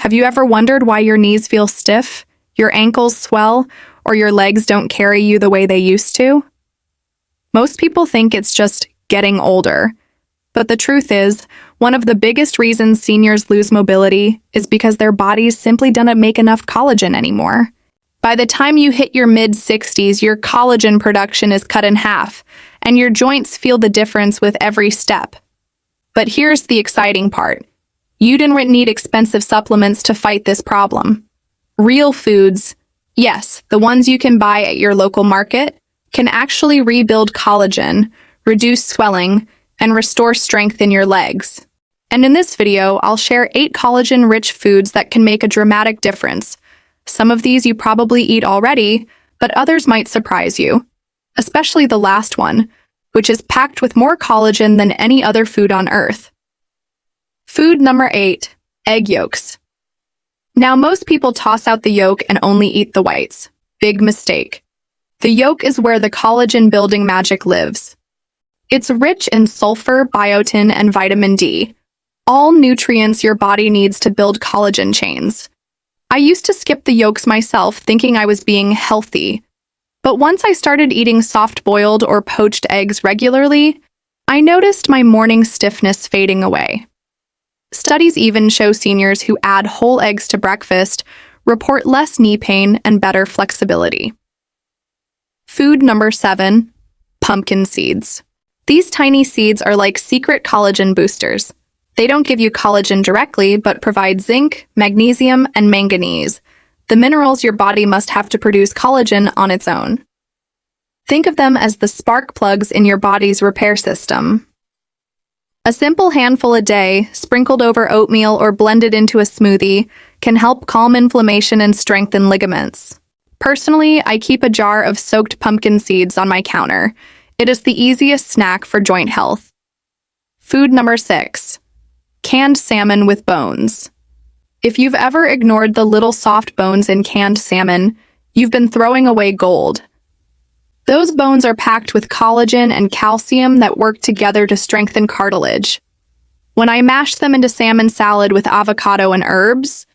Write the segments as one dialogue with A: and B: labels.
A: Have you ever wondered why your knees feel stiff, your ankles swell, or your legs don't carry you the way they used to? Most people think it's just getting older. But the truth is, one of the biggest reasons seniors lose mobility is because their bodies simply don't make enough collagen anymore. By the time you hit your mid-60s, your collagen production is cut in half, and your joints feel the difference with every step. But here's the exciting part. You didn't need expensive supplements to fight this problem. Real foods, yes, the ones you can buy at your local market, can actually rebuild collagen, reduce swelling, and restore strength in your legs. And in this video, I'll share 8 collagen-rich foods that can make a dramatic difference. Some of these you probably eat already, but others might surprise you. Especially the last one, which is packed with more collagen than any other food on Earth. Food number 8, egg yolks. Now, most people toss out the yolk and only eat the whites. Big mistake. The yolk is where the collagen-building magic lives. It's rich in sulfur, biotin, and vitamin D, all nutrients your body needs to build collagen chains. I used to skip the yolks myself, thinking I was being healthy. But once I started eating soft-boiled or poached eggs regularly, I noticed my morning stiffness fading away. Studies even show seniors who add whole eggs to breakfast report less knee pain and better flexibility. Food number 7, pumpkin seeds. These tiny seeds are like secret collagen boosters. They don't give you collagen directly, but provide zinc, magnesium, and manganese, the minerals your body must have to produce collagen on its own. Think of them as the spark plugs in your body's repair system. A simple handful a day, sprinkled over oatmeal or blended into a smoothie, can help calm inflammation and strengthen ligaments. Personally, I keep a jar of soaked pumpkin seeds on my counter. It is the easiest snack for joint health. Food number 6, canned salmon with bones. If you've ever ignored the little soft bones in canned salmon, you've been throwing away gold. Those bones are packed with collagen and calcium that work together to strengthen cartilage. When I mash them into salmon salad with avocado and herbs,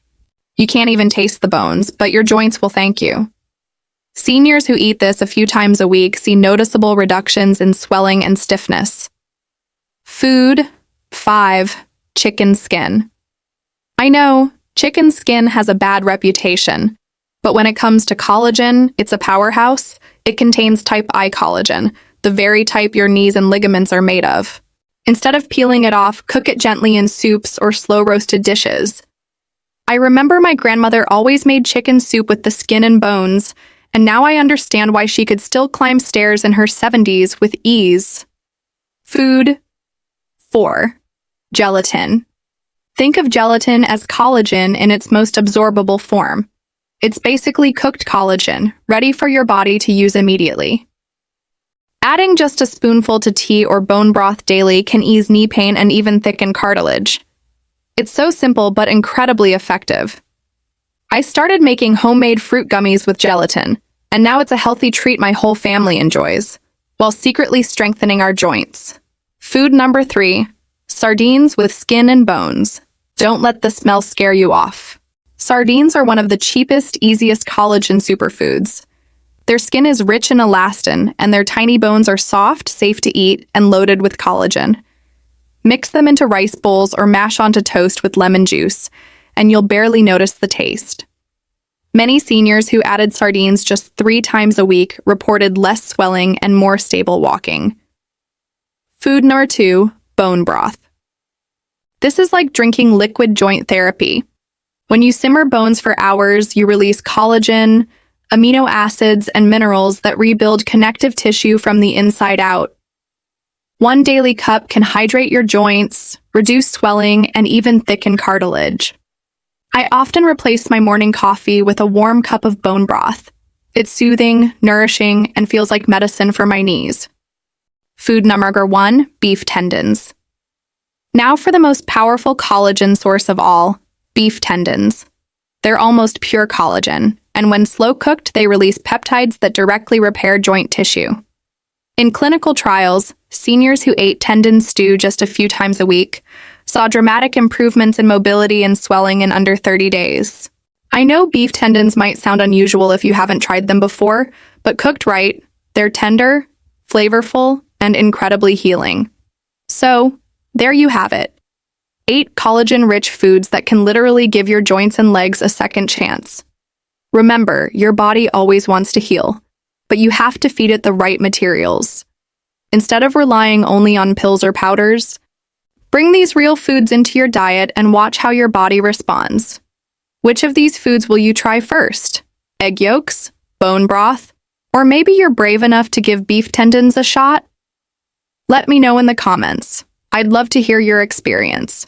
A: you can't even taste the bones, but your joints will thank you. Seniors who eat this a few times a week see noticeable reductions in swelling and stiffness. Food 5, chicken skin. I know, chicken skin has a bad reputation, but when it comes to collagen, it's a powerhouse. It contains type I collagen, the very type your knees and ligaments are made of. Instead of peeling it off, cook it gently in soups or slow-roasted dishes. I remember my grandmother always made chicken soup with the skin and bones, and now I understand why she could still climb stairs in her 70s with ease. Food 4, gelatin. Think of gelatin as collagen in its most absorbable form. It's basically cooked collagen, ready for your body to use immediately. Adding just a spoonful to tea or bone broth daily can ease knee pain and even thicken cartilage. It's so simple but incredibly effective. I started making homemade fruit gummies with gelatin, and now it's a healthy treat my whole family enjoys, while secretly strengthening our joints. Food number 3, sardines with skin and bones. Don't let the smell scare you off. Sardines are one of the cheapest, easiest collagen superfoods. Their skin is rich in elastin, and their tiny bones are soft, safe to eat, and loaded with collagen. Mix them into rice bowls or mash onto toast with lemon juice, and you'll barely notice the taste. Many seniors who added sardines just 3 times a week reported less swelling and more stable walking. Food number 2, bone broth. This is like drinking liquid joint therapy. When you simmer bones for hours, you release collagen, amino acids, and minerals that rebuild connective tissue from the inside out. One daily cup can hydrate your joints, reduce swelling, and even thicken cartilage. I often replace my morning coffee with a warm cup of bone broth. It's soothing, nourishing, and feels like medicine for my knees. Food number 1, beef tendons. Now for the most powerful collagen source of all, beef tendons. They're almost pure collagen, and when slow cooked, they release peptides that directly repair joint tissue. In clinical trials, seniors who ate tendon stew just a few times a week saw dramatic improvements in mobility and swelling in under 30 days. I know beef tendons might sound unusual if you haven't tried them before, but cooked right, they're tender, flavorful, and incredibly healing. So, there you have it. 8 collagen-rich foods that can literally give your joints and legs a second chance. Remember, your body always wants to heal, but you have to feed it the right materials. Instead of relying only on pills or powders, bring these real foods into your diet and watch how your body responds. Which of these foods will you try first? Egg yolks? Bone broth? Or maybe you're brave enough to give beef tendons a shot? Let me know in the comments. I'd love to hear your experience.